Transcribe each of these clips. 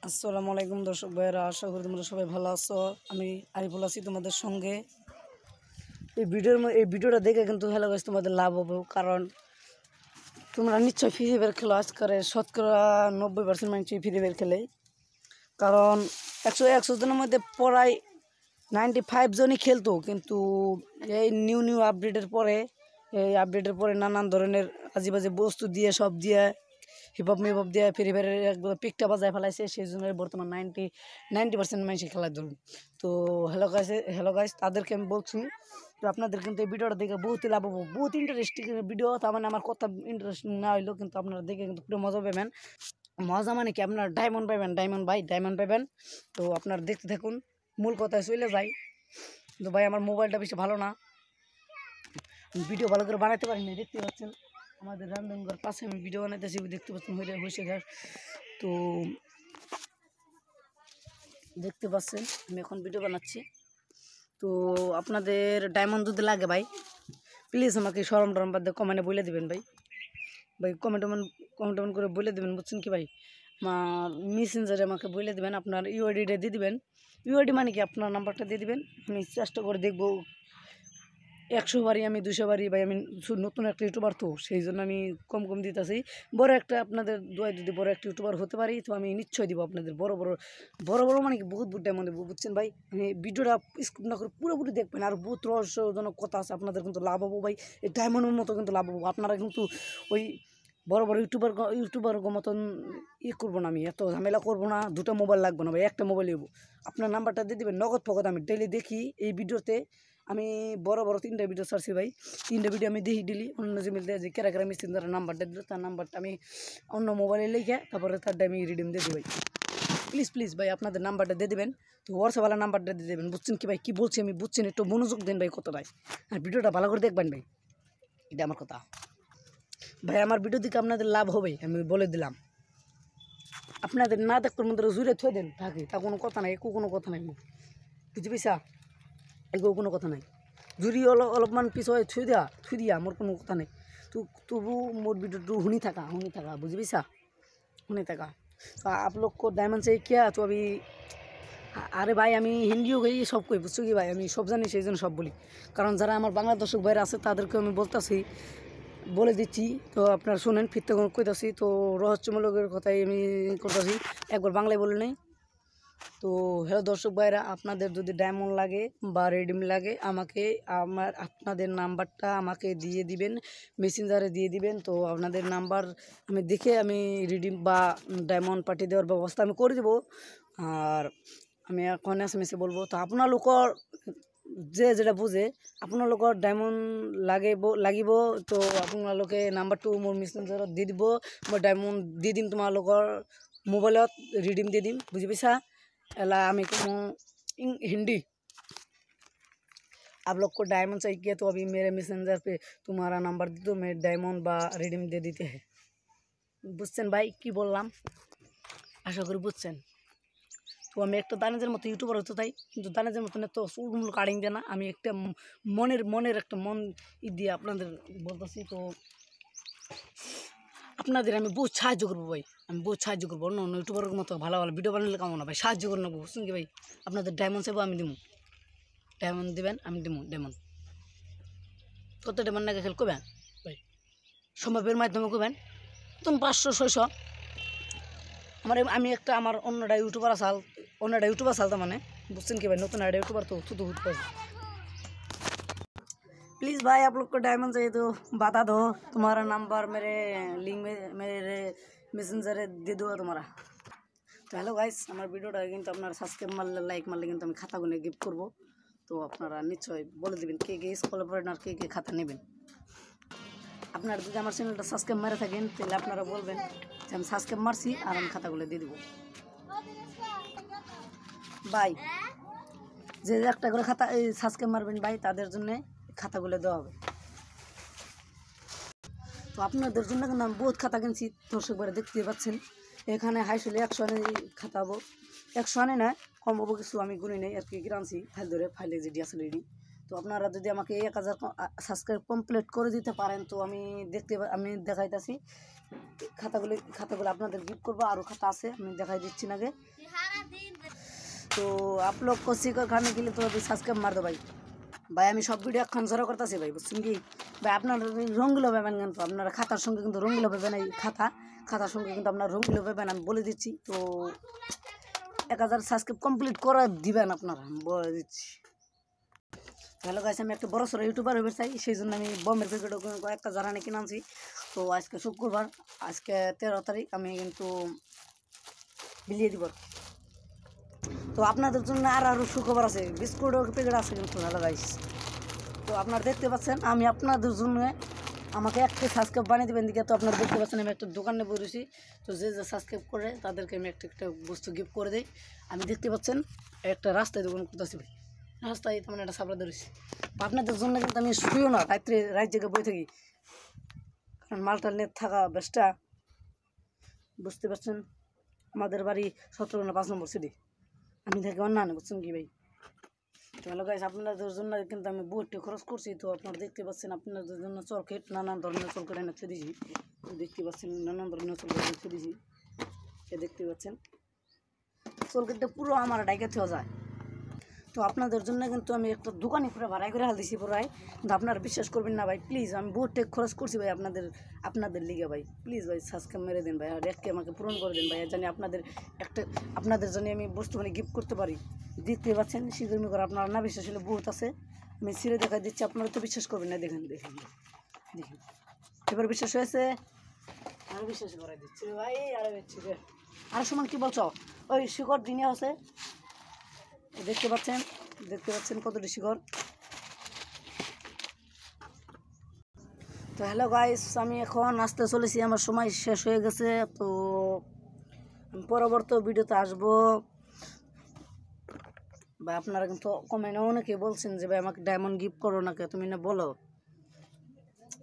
আসসালামু আলাইকুম দর্শক ভাইয়েরা, আশা করি তোমরা সবাই ভালো আছো। আমি আরিফুল আছি তোমাদের সঙ্গে। এই ভিডিওটা দেখে কিন্তু হ্যালো গাইস তোমাদের লাভ হবে, কারণ তোমরা নিশ্চয়ই ফ্রি ফায়ার খেলো। আজকের শতকরা 90% মানুষই ফ্রি ফায়ার খেলে, কারণ একশো জনের মধ্যে প্রায় 95 জনই খেলতো। কিন্তু এই নিউ আপডেটের পরে নানান ধরনের আজেবাজে বস্তু দিয়ে সব দিয়ে হিপহপ দিয়ে ফ্রি ফায়ারের একদম পিকটা বাজায় ফেলাইছে। সেই জন্য বর্তমান 90% মানুষই খেলার ধরুন। তো হ্যালো গাইস তাদেরকে আমি বলছি, তো আপনাদের কিন্তু এই ভিডিওটা দেখে বহুতই লাভ হবো, বহুত ইন্টারেস্টিং ভিডিও। তার মানে আমার কথা ইন্টারেস্টিং না হইলেও কিন্তু আপনারা দেখে কিন্তু পুরো মজা পাবেন। মজা মানে কি, আপনার ডায়মন্ড পাবেন। তো আপনারা দেখতে থাকুন, মূল কথায় চলে যাই। তো ভাই আমার মোবাইলটা বেশি ভালো না, ভিডিও ভালো করে বানাতে পারি না। দেখতে পাচ্ছেন আমাদের রামধনগর পাশে আমি ভিডিও বানাইতেছি, দেখতে পাচ্ছেন হয়েছে ঘাস। তো দেখতে পাচ্ছেন আমি এখন ভিডিও বানাচ্ছি। তো আপনাদের ডায়মন্ড যদি লাগে ভাই, প্লিজ আমাকে সরম টরম বাদ দিয়ে কমেন্টে বলে দেবেন ভাই। কমেন্ট করে বলে দেবেন, বুঝছেন কি ভাই। মেসেঞ্জারে আমাকে বলে দেবেন, আপনার ইউআইডিটা দিয়ে দিবেন। ইউআইডি মানে কি, আপনার নাম্বারটা দিয়ে দিবেন। আমি চেষ্টা করে দেখবো 100 বারই, আমি 200 বারই ভাই। আমি নতুন একটা ইউটিউবার, তো সেই জন্য আমি কম দিতেছি। বড় একটা আপনাদের দোয়ায় যদি বড় একটা ইউটিউবার হতে পারি, তো আমি নিশ্চয়ই দিব আপনাদের বড় মানে কি, বহুত টাইম দেবো, বুঝছেন ভাই। আমি ভিডিওটা স্কিপ না করে পুরোপুরি দেখবেন। আর বহুত রহস্যজনক কথা আছে, আপনাদের কিন্তু লাভ হবো ভাই। এই ডায়মন্ডের মতো কিন্তু লাভ হবো। আপনারা কিন্তু ওই বড় ইউটিউবার মতন করবো না, আমি এত ঝামেলা করবো না। দুটো মোবাইল লাগবে না ভাই, একটা মোবাইল নেবো। আপনার নাম্বারটা দিয়ে দেবেন, নগদ ফগদ। আমি ডেলি দেখি এই ভিডিওতে, আমি বড় 3টা ভিডিও ছাড়ছি ভাই। 3টা ভিডিও আমি দেখি ডেলি। অন্য যে মিলতে যে কেরা মিস্ত্রি তারা নাম্বারটা দিল, তার নাম্বারটা আমি অন্য মোবাইলে লিখে তারপরে তারটা আমি রিডিম দিয়ে দিই ভাই। প্লিজ ভাই আপনাদের নাম্বারটা দিয়ে দেবেন। তো হোয়াটসঅ্যাপওয়ালা নাম্বারটা দিয়ে দেবেন, বুঝছেন কি ভাই, কি বলছি আমি, বুঝছেন? একটু মনোযোগ দেন ভাই কথাটাই, আর ভিডিওটা ভালো করে দেখবেন ভাই। এটা আমার কথা ভাই। আমার ভিডিও দিকে আপনাদের লাভ হবে, আমি বলে দিলাম। আপনাদের না দেখবার মধ্যে জুড়ে থয়ে দেন থাকে, তা কোনো কথা নাই, কোনো কথা নাই, বুঝি পেয়েছা? এগুলো কোনো কথা নাই। যদি অলপমান পিছয় থুই দিয়া মোর কোনো কথা নেই। তবু মোর ভিডিওটো শুনি থাকা, বুঝি পাইছা? শুনি থাকা। তো आप लोग को डायमंड चाहिए क्या? तो अभी আরে ভাই আমি হিন্দিও কই, সব কই, বুঝছো কি ভাই, আমি সব জানি, সেই জন্য সব বলি। কারণ যারা আমার বাংলা দর্শক ভাইরা আছে তাদেরকে আমি বলে দিচ্ছি। তো আপনারা শুনেন, ফিরতে কইতাছি। তো রহস্যমূলকের কথাই আমি করতেছি, একবার বাংলায় বলে নেই। তো হ্যালো দর্শক ভাইরা, আপনাদের যদি ডায়মন্ড লাগে বা রেডিম লাগে, আপনাদের নাম্বারটা আমাকে দিয়ে দিবেন, মেসেঞ্জারে দিয়ে দিবেন। তো আপনাদের নাম্বার আমি দেখে আমি রিডিম বা ডায়মন্ড পাঠিয়ে দেওয়ার ব্যবস্থা আমি করে দেবো। আর আমি এখন SMS বলবো। তো আপোনালোকৰ যেটা বুঝে, আপোনালোকৰ ডায়মন্ড লাগিব। তো আপোনালোকে নাম্বাৰটো মোৰ মেসেঞ্জাৰত দি দিব, মই ডায়মন্ড দি দিম, তোমালোকৰ মোবাইলত রিডিম দিয়ে দিম, বুঝি পাইছা? एला আমি कहूँ हिंदी। आप लोग को डायमंड चाहिए तो अभी मेरे मैसेंजर पे तुम्हारा नंबर दे दो, मैं डायमंड बा रिडीम दे देते हैं। বুঝছেন ভাই কি বললাম? আশা করি বুঝছেন। তো আমি একটা দানেজের মতো ইউটিউবার হতে চাই, কিন্তু দানেজের মতন এত চুলমুল কাটিং দেয় না। আমি একটা মনের একটা মন দিয়ে আপনাদের বলতেছি। তো আপনাদের আমি বহুত সাহায্য করবো ভাই, অন্য ইউটিউবারের মতো ভালো ভিডিও বানালে কেমন না ভাই, সাহায্য করে নেবো, বুঝছেন কি ভাই। আপনাদের ডায়মন্ড চাইবো, আমি দিব ডায়মন্ড, দেবেন আমি দিব ডায়মন্ড। কত ডায়মন্ড নাকি খেল করবেন ভাই, সম্ভবের মাধ্যমে করবেন। তখন 500-600 আমি আমার অন্যটা ইউটিউবার আসাল তার মানে, বুঝছেন কি ভাই, নতুন একটা ইউটিউবার। তো হতে পারছে। प्लीज़ भाई आप लोग को डायमंड चाहिए तो बता दो, तुम्हारा नंबर मेरे लिंक में मेरे मैसेंजर दे दूँगा तुम्हारा। তো হ্যালো গাইস, আমার ভিডিওটা কিন্তু আপনারা সাবস্ক্রাইব মারলে, লাইক মারলে কিন্তু আমি খাতা গুনে গিফট করবো। তো আপনারা নিশ্চয়ই বলে দেবেন কে স্কুলে পড়েন আর কে খাতা নেবেন। আপনারা যদি আমার চ্যানেলটা সাবস্ক্রাইব মারে থাকেন, তাহলে আপনারা বলবেন যে আমি সাবস্ক্রাইব মারছি, আর আমি খাতাগুলো দিয়ে দেবো ভাই। যে একটা করে খাতা সাবস্ক্রাইব মারবেন ভাই, তাদের জন্য খাতাগুলো দেওয়া হবে। তো আপনাদের জন্য কিন্তু আমি বহুত খাতা কিনছি, দর্শক ভাইরা দেখতে পাচ্ছেন। এখানে হাইসলে 100 আনে খাতা হবো, 100 আনে না, কম হবো কিছু, আমি গুনি নেই আর কি আনছি ফাইল ধরে, ফাইলে যেটি আছে রেডি। তো তো আপনারা যদি আমাকে 1000 সাবস্ক্রাইব কমপ্লিট করে দিতে পারেন তো আমি দেখাইতেছি খাতাগুলো আপনাদের গিফট করবো। আরও খাতা আছে, আমি দেখাই দিচ্ছি নাকি। তো आप लोग को सीकर खाने के लिए तो अभी सब्सक्राइब मार दो भाई। ভাই আমি সব ভিডিও এখন জড়ো করতেছি ভাই, বুঝছেন কি ভাই। আপনারা রঙিলো পাবেন, কিন্তু আপনারা খাতার সঙ্গে কিন্তু রঙিলো পাবেন। এই খাতার সঙ্গে কিন্তু আপনারা রঙিলো পাবেন, আমি বলে দিচ্ছি। তো 1000 সাবস্ক্রাইব কমপ্লিট করে দিবেন আপনারা, আমি বলে দিচ্ছি। হ্যালো গাইস, আমি একটা বড় সড়ো ইউটিউবার হতে চাই, সেই জন্য আমি বম্বের প্যাকেটও কয়েকটা জারানি কিনে আনছি। তো আজকে শুক্রবার, আজকে 13 তারিখ, আমি কিন্তু বিলিয়ে দিব। তো আপনাদের জন্য আরও সুখবর আছে, বিস্কুটের প্যাকেট আছে কিন্তু। হ্যালো গাইস, তো আপনারা দেখতে পাচ্ছেন আমি আপনাদের জন্য আমাকে একটা সাবস্ক্রাইব বানিয়ে দেবেন দিকে। তো আপনারা দেখতে পাচ্ছেন আমি একটা দোকানে বসেছি। তো যে সাবস্ক্রাইব করে তাদেরকে আমি একটা বস্তু গিফট করে দিই। আমি দেখতে পাচ্ছেন একটা রাস্তায় দোকান করতেছি ভাই, রাস্তায় তেমন একটা সাপড়া ধরেছি। আপনাদের জন্য কিন্তু আমি শুয়েও না, রাত জেগে বই থাকি, কারণ মালটা নেট থাকা বেশটা। বুঝতে পারছেন, আমাদের বাড়ি 17 না 5 নম্বর সিটি, আমি থেকে অন্যান্য, বুঝছেন কি ভাই। তো হ্যালো গাইস, আপনাদের জন্য কিন্তু আমি বহুটি খরচ করছি। তো আপনারা দেখতে পাচ্ছেন আপনাদের জন্য চরকেট, নানান ধরনের চরকেট এনে ছেড়ে দিয়েছি। তো দেখতে পাচ্ছেন নানান ধরনের চরকেট এনে ছেড়ে দিয়েছি, এ দেখতে পাচ্ছেন চরকেটটা পুরো আমার ডাইকে থেওয়া যায়। তো আপনাদের জন্য কিন্তু আমি একটা দোকানে পুরো ভাড়াই করে হাল দিছি পুরাই, কিন্তু আপনারা বিশ্বাস করবেন না ভাই। প্লিজ, আমি বহুত টেক খরচ করছি ভাই আপনাদের লিগে ভাই। প্লিজ ভাই সাবস্ক্রাইব মেরে দিন ভাই, আর রেটকে আমাকে পূরণ করে দিন ভাই, জানি আপনাদের জন্য আমি বস্তু গিফট করতে পারি। দেখতে পাচ্ছেন শিকর্মী করে, আপনারা না বিশ্বাস হলে বহুত আছে, আমি ছিঁড়ে দেখা দিচ্ছি, আপনারা তো বিশ্বাস করবেন না। দেখেন এবার বিশ্বাস হয়েছে, আরও বিশ্বাস করাই দিচ্ছি ভাই। আরও সমান কি বলছো, ওই শিকড় দিনে আছে, দেখতে পাচ্ছেন কতটি শিকড়। তো হ্যালো গাইস, আমি এখন আসতে চলেছি, আমার সময় শেষ হয়ে গেছে। তো পরবর্তী ভিডিওতে আসবো ভাই। আপনারা কিন্তু কমেন্টে অনেকে বলছেন যে ভাই আমাকে ডায়মন্ড গিফট করো না, কে তুমি না বলো।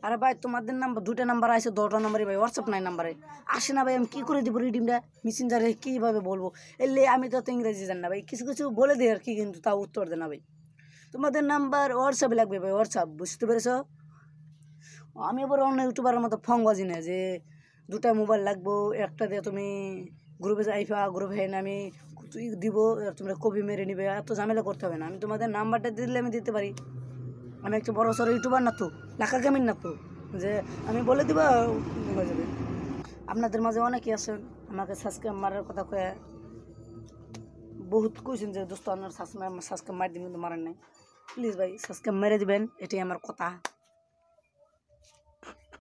আরে ভাই তোমাদের নাম্বার 2টা নাম্বার আছে, 10টা নাম্বারই ভাই হোয়াটসঅ্যাপ নাই নাম্বারে আসে না ভাই। আমি কী করে দিব রিডিমটা মেসেঞ্জারে, কীভাবে বলবো? এলে আমি তো ইংরেজি জানি না ভাই, কিছু বলে দিই আর কি, কিন্তু তাও উত্তর দেয় না ভাই। তোমাদের নাম্বার হোয়াটসঅ্যাপে লাগবে ভাই, হোয়াটসঅ্যাপ, বুঝতে পেরেছো? আমি আবার অন্য ইউটিউবারের মতো ফং বাজি না যে 2টা মোবাইল লাগবো, একটা দিয়ে তুমি গ্রুপে যাইফা, গ্রুপে আমি দিব, তোমরা কপি মেরে নিবে, এত ঝামেলা করতে হবে না। আমি তোমাদের নাম্বারটা দিলে আমি দিতে পারি। আমি একটা বড় সড়ো ইউটিউবার না তো, লাখা গেমিং না তো যে আমি বলে দিব হয়ে যাবে। আপনাদের মাঝে অনেকেই আছেন আমাকে সাবস্ক্রাইব মারার কথা কয়ে বহুত কইছেন যে দোস্ত আপনার সাবস্ক্রাইব মার দিন, কিন্তু মারেন নাই। প্লিজ ভাই সাবস্ক্রাইব মেরে দিবেন, এটাই আমার কথা।